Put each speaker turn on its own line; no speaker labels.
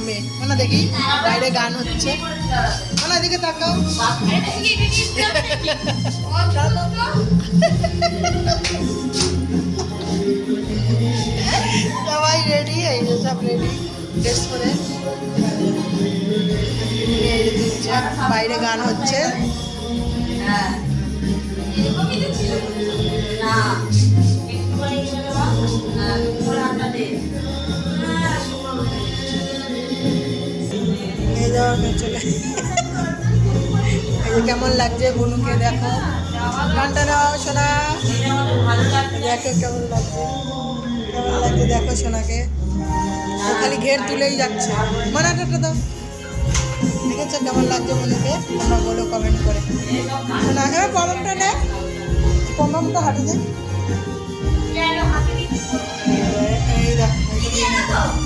নামে ওনা দেখি বাইরে গান হচ্ছে ওনা দিকে তাকাও সবাই রেডি এই যে সব রেডি ড্রেস করে বাইরে গান হচ্ছে চলে কেমন লাগছে বনুকে দেখো গানটা নাও সোনা দেখো কেমন লাগছে দেখো সোনাকে খালি ঘের তুলেই যাচ্ছে মানাটা দাও দেখেছো কেমন লাগছে বনুকে তোমরা বলো কমেন্ট করে সোনা হ্যাঁ পমটা নে পমটা হাঁটে দে এই দেখো